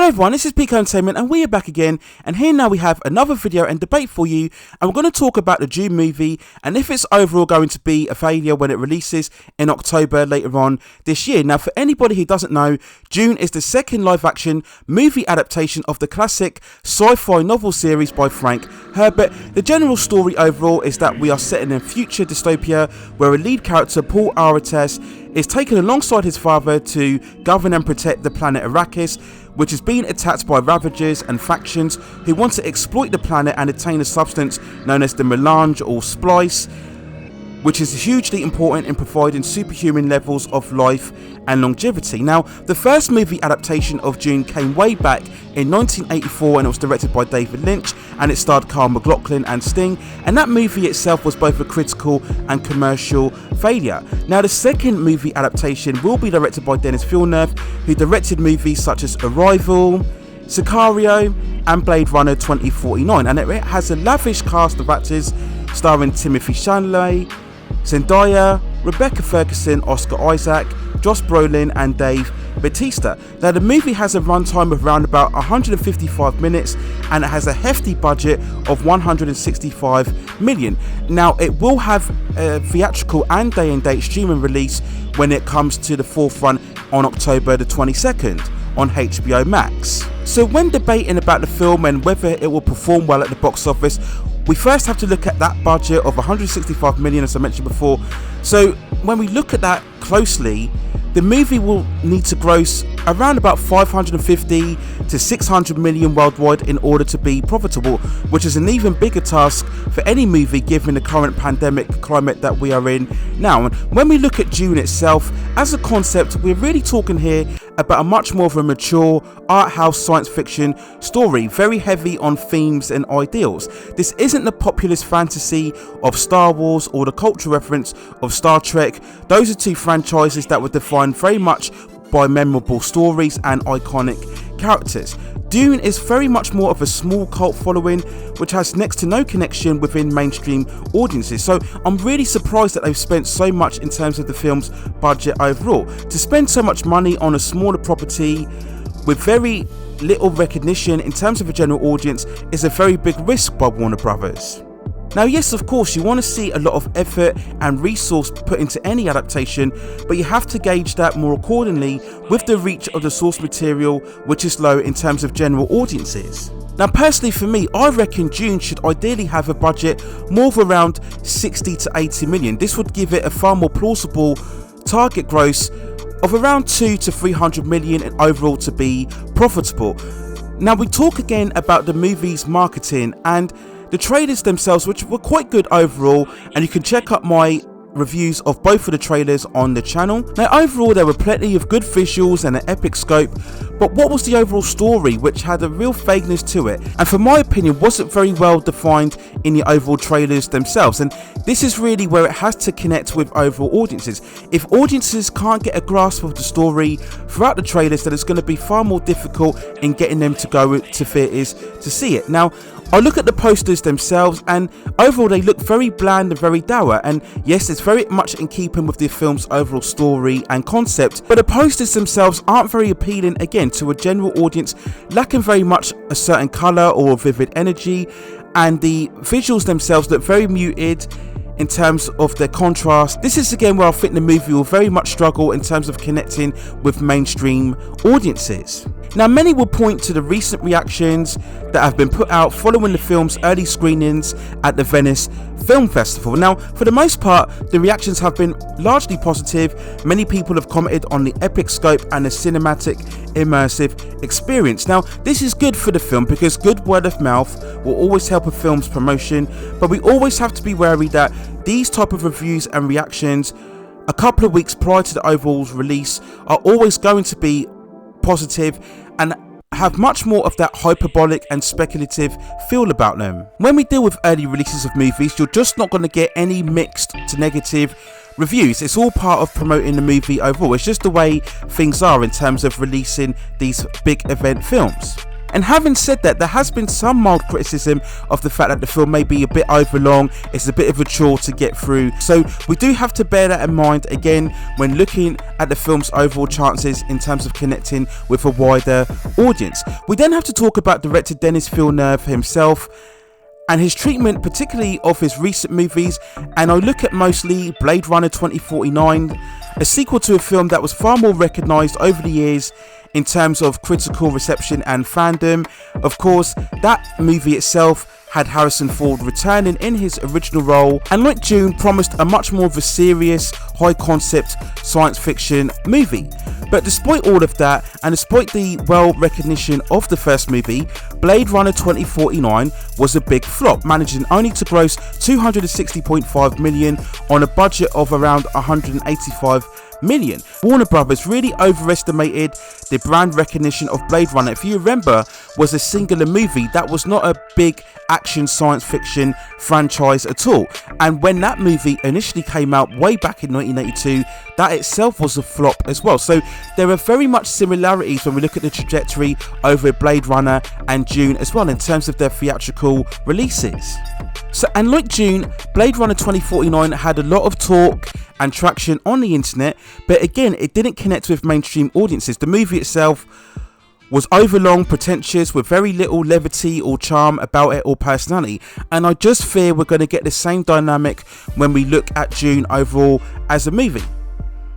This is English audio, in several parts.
Hello everyone, this is Pico Entertainment and we are back again, and here now we have another video and debate for you, and we're going to talk about the Dune movie and if it's overall going to be a failure when it releases in October later on this year. Now, for anybody who doesn't know, Dune is the second live action movie adaptation of the classic sci-fi novel series by Frank Herbert. The general story overall is that we are set in a future dystopia where a lead character, Paul Arates, is taken alongside his father to govern and protect the planet Arrakis, which is being attacked by ravagers and factions who want to exploit the planet and attain a substance known as the melange or splice, which is hugely important in providing superhuman levels of life and longevity. Now, the first movie adaptation of Dune came way back in 1984 and it was directed by David Lynch, and it starred Kyle MacLachlan and Sting, and that movie itself was both a critical and commercial failure. Now, the second movie adaptation will be directed by Denis, who directed movies such as Arrival, Sicario and Blade Runner 2049, and it has a lavish cast of actors starring Timothée Chalamet, Zendaya, Rebecca Ferguson, Oscar Isaac, Josh Brolin and Dave Batistua. Now, the movie has a runtime of around about 155 minutes and it has a hefty budget of 165 million. Now, it will have a theatrical and day and date streaming release when it comes to the forefront on October the 22nd on HBO Max. So when debating about the film and whether it will perform well at the box office, we first have to look at that budget of 165 million, as I mentioned before. So when we look at that closely, the movie will need to gross around about 550 to 600 million worldwide in order to be profitable, which is an even bigger task for any movie given the current pandemic climate that we are in now. And when we look at Dune itself as a concept, we're really talking here about a much more of a mature art house science fiction story, very heavy on themes and ideals. This isn't the populist fantasy of Star Wars or the cultural reference of Star Trek. Those are two franchises that were defined very much by memorable stories and iconic characters. Dune is very much more of a small cult following which has next to no connection within mainstream audiences, so I'm really surprised that they've spent so much in terms of the film's budget overall. To spend so much money on a smaller property with very little recognition in terms of a general audience is a very big risk by Warner Brothers. Now, yes, of course, you want to see a lot of effort and resource put into any adaptation, but you have to gauge that more accordingly with the reach of the source material, which is low in terms of general audiences. Now, personally for me, I reckon Dune should ideally have a budget more of around 60 to 80 million. This would give it a far more plausible target gross of around 2 to 300 million and overall to be profitable. Now, we talk again about the movie's marketing and the trailers themselves, which were quite good overall, and you can check out my reviews of both of the trailers on the channel. Now, overall there were plenty of good visuals and an epic scope, but what was the overall story, which had a real vagueness to it, and for my opinion wasn't very well defined in the overall trailers themselves. And this is really where it has to connect with overall audiences. If audiences can't get a grasp of the story throughout the trailers, then it's going to be far more difficult in getting them to go to theatres to see it. Now, I look at the posters themselves and overall they look very bland and very dour, and yes, it's very much in keeping with the film's overall story and concept, but the posters themselves aren't very appealing again to a general audience, lacking very much a certain colour or vivid energy, and the visuals themselves look very muted in terms of their contrast. This is again where I think the movie will very much struggle in terms of connecting with mainstream audiences. Now, many will point to the recent reactions that have been put out following the film's early screenings at the Venice Film Festival. Now, for the most part, the reactions have been largely positive. Many people have commented on the epic scope and the cinematic immersive experience. Now, this is good for the film because good word of mouth will always help a film's promotion, but we always have to be wary that these type of reviews and reactions a couple of weeks prior to the overall release are always going to be positive and have much more of that hyperbolic and speculative feel about them. When we deal with early releases of movies, you're just not going to get any mixed to negative reviews. It's all part of promoting the movie overall. It's just the way things are in terms of releasing these big event films. And having said that, there has been some mild criticism of the fact that the film may be a bit overlong, it's a bit of a chore to get through, so we do have to bear that in mind again when looking at the film's overall chances in terms of connecting with a wider audience. We then have to talk about director Denis Vilenueve himself and his treatment, particularly of his recent movies, and I look at mostly Blade Runner 2049, a sequel to a film that was far more recognised over the years in terms of critical reception and fandom. Of course, that movie itself had Harrison Ford returning in his original role, and like Dune, promised a much more of a serious, high concept science fiction movie. But despite all of that, and despite the well recognition of the first movie, Blade Runner 2049 was a big flop, managing only to gross 260.5 million on a budget of around 185 million. Warner Brothers really overestimated the brand recognition of Blade Runner. If you remember, was a singular movie that was not a big action science fiction franchise at all, and when that movie initially came out way back in 1982, that itself was a flop as well. So there are very much similarities when we look at the trajectory over Blade Runner and Dune as well in terms of their theatrical releases. So, and like Dune, Blade Runner 2049 had a lot of talk and traction on the internet, but again, it didn't connect with mainstream audiences. The movie itself was overlong, pretentious, with very little levity or charm about it or personality, and I just fear we're going to get the same dynamic when we look at Dune overall as a movie.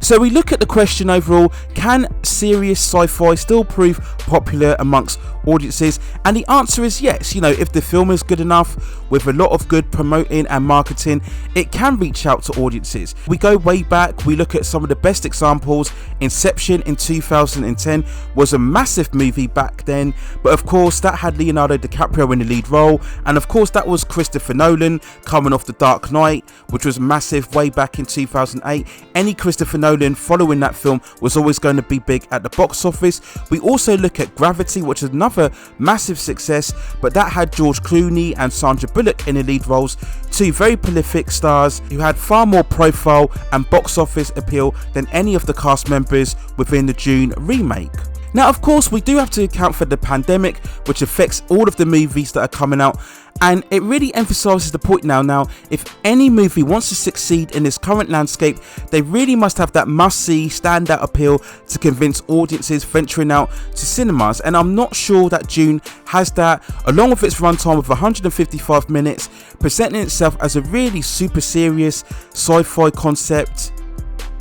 So we look at the question overall, can serious sci-fi still prove popular amongst audiences? And the answer is yes. You know, if the film is good enough with a lot of good promoting and marketing, it can reach out to audiences. We go way back, we look at some of the best examples. Inception in 2010 was a massive movie back then, but of course that had Leonardo DiCaprio in the lead role, and of course that was Christopher Nolan coming off The Dark Knight, which was massive way back in 2008. Any Christopher Nolan following that film was always going to be big at the box office. We also look at Gravity, which is another massive success, but that had George Clooney and Sandra Bullock in the lead roles, two very prolific stars who had far more profile and box office appeal than any of the cast members within the Dune remake. Now, of course, we do have to account for the pandemic, which affects all of the movies that are coming out, and it really emphasizes the point now, if any movie wants to succeed in this current landscape, they really must have that must-see, standout appeal to convince audiences venturing out to cinemas, and I'm not sure that Dune has that, along with its runtime of 155 minutes, presenting itself as a really super serious sci-fi concept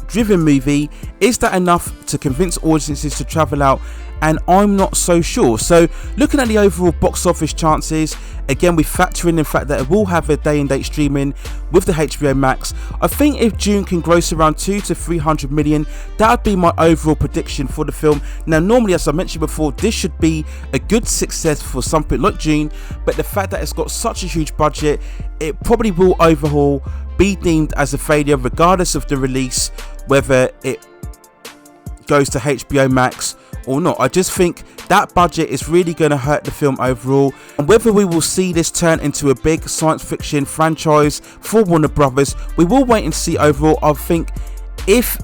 driven movie. Is that enough to convince audiences to travel out? And I'm not so sure. So looking at the overall box office chances, again we factor in the fact that it will have a day and date streaming with the HBO Max. I think if Dune can gross around 200 to 300 million, that would be my overall prediction for the film. Now normally, as I mentioned before, this should be a good success for something like Dune, but the fact that it's got such a huge budget, it probably will overhaul, be deemed as a failure regardless of the release, whether it goes to HBO Max or not. I just think that budget is really going to hurt the film overall, and whether we will see this turn into a big science fiction franchise for Warner Brothers, we will wait and see overall. I think if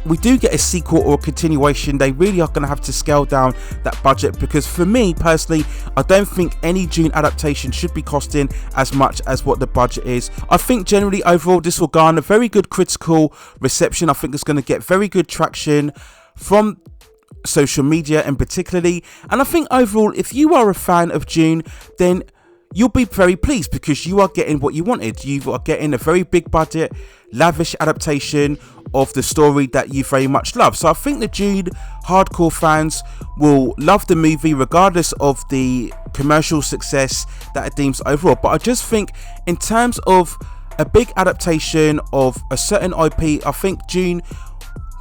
we do get a sequel or a continuation, they really are going to have to scale down that budget, because for me personally, I don't think any Dune adaptation should be costing as much as what the budget is. I think generally overall this will garner very good critical reception. I think it's going to get very good traction from social media and particularly, and I think overall if you are a fan of Dune, then you'll be very pleased because you are getting what you wanted. You are getting a very big budget, lavish adaptation of the story that you very much love. So I think the Dune hardcore fans will love the movie regardless of the commercial success that it deems overall. But I just think in terms of a big adaptation of a certain IP, I think Dune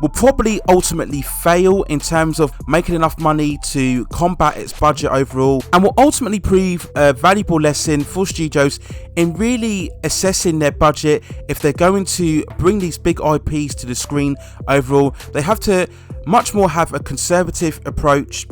will probably ultimately fail in terms of making enough money to combat its budget overall, and will ultimately prove a valuable lesson for studios in really assessing their budget. If they're going to bring these big IPs to the screen overall, they have to much more have a conservative approach.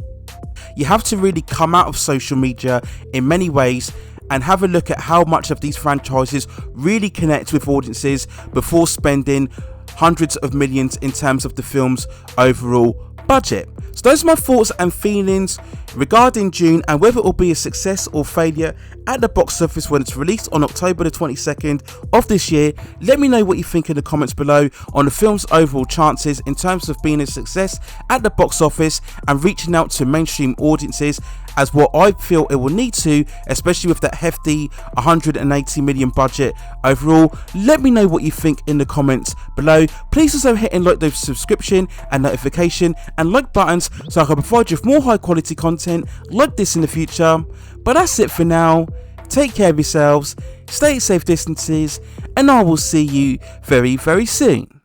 You have to really come out of social media in many ways and have a look at how much of these franchises really connect with audiences before spending hundreds of millions in terms of the film's overall budget. So those are my thoughts and feelings regarding Dune and whether it will be a success or failure at the box office when it's released on October the 22nd of this year. Let me know what you think in the comments below on the film's overall chances in terms of being a success at the box office and reaching out to mainstream audiences, as what I feel it will need to, especially with that hefty 180 million budget overall. Let me know what you think in the comments below. Please also hit and like the subscription and notification and like buttons so I can provide you with more high quality content like this in the future. But that's it for now. Take care of yourselves, stay at safe distances, and I will see you very, very soon.